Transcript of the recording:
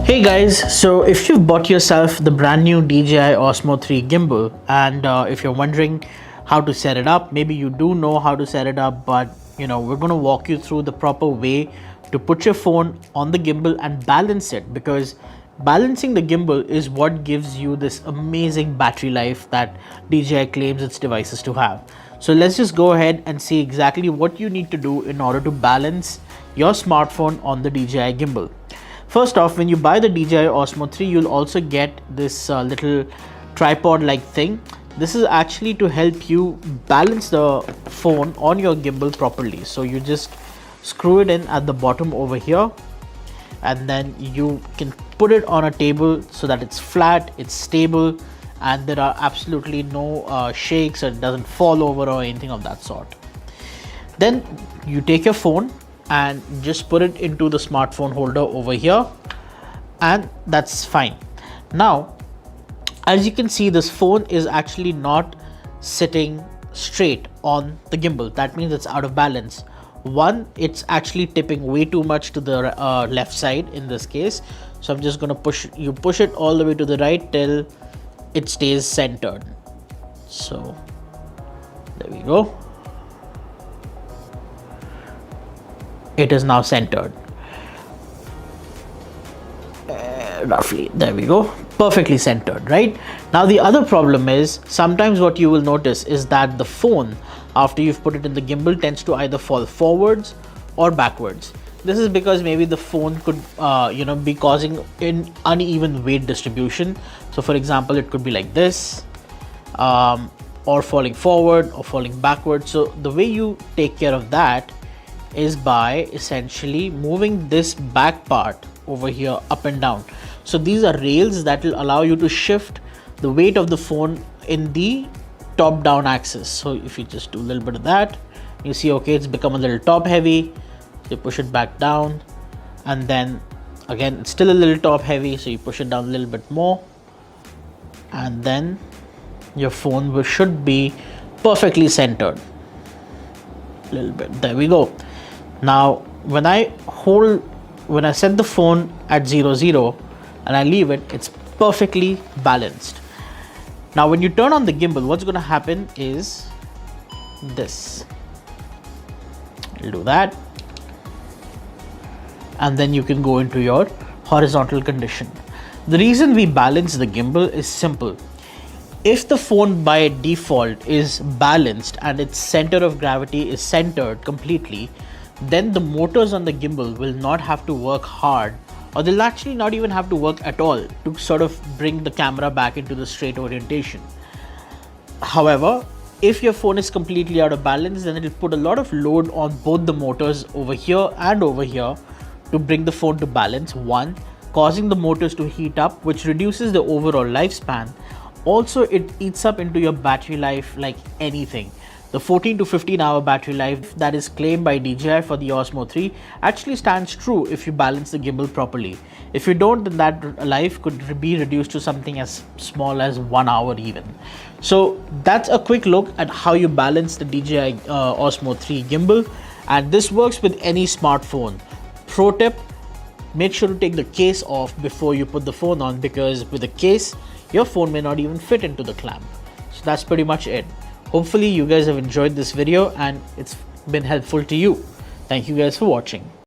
Hey guys, so if you've bought yourself the brand new DJI Osmo 3 gimbal and if you're wondering how to set it up, maybe you do know how to set it up, but we're going to walk you through the proper way to put your phone on the gimbal and balance it, because balancing the gimbal is what gives you this amazing battery life that DJI claims its devices to have. So let's just go ahead and see exactly what you need to do in order to balance your smartphone on the DJI gimbal. First off, when you buy the DJI Osmo 3, you'll also get this little tripod like thing. This is actually to help you balance the phone on your gimbal properly. So you just screw it in at the bottom over here, and then you can put it on a table so that it's flat, it's stable, and there are absolutely no shakes, or it doesn't fall over or anything of that sort. Then you take your phone and just put it into the smartphone holder over here, and that's fine. Now, as you can see, this phone is actually not sitting straight on the gimbal. That means it's out of balance. One, it's actually tipping way too much to the left side in this case. So I'm just going to push it all the way to the right till it stays centered. So there we go. It is now centered. Roughly, there we go, perfectly centered. Right now, the other problem is sometimes what you will notice is that the phone, after you've put it in the gimbal, tends to either fall forwards or backwards. This is because maybe the phone could be causing an uneven weight distribution. So for example, it could be like this, or falling forward or falling backward. So the way you take care of that is by essentially moving this back part over here up and down. So these are rails that will allow you to shift the weight of the phone in the top down axis. So if you just do a little bit of that, you see, okay, it's become a little top heavy. So you push it back down, and then again it's still a little top heavy, so you push it down a little bit more, and then your phone should be perfectly centered. A little bit, there we go. Now when I set the phone at 0, and I leave it, it's perfectly balanced. Now when you turn on the gimbal, what's going to happen is this. I'll do that, and then you can go into your horizontal condition. The reason we balance the gimbal is simple. If the phone by default is balanced and its center of gravity is centered completely, then the motors on the gimbal will not have to work hard, or they'll actually not even have to work at all to sort of bring the camera back into the straight orientation. However, if your phone is completely out of balance, then it'll put a lot of load on both the motors over here and over here to bring the phone to balance. One, causing the motors to heat up, which reduces the overall lifespan. Also, it eats up into your battery life like anything. The 14 to 15 hour battery life that is claimed by DJI for the Osmo 3 actually stands true if you balance the gimbal properly. If you don't, then that life could be reduced to something as small as 1 hour even. So that's a quick look at how you balance the DJI Osmo 3 gimbal, and this works with any smartphone. Pro tip, make sure to take the case off before you put the phone on, because with the case, your phone may not even fit into the clamp. So that's pretty much it. Hopefully you guys have enjoyed this video and it's been helpful to you. Thank you guys for watching.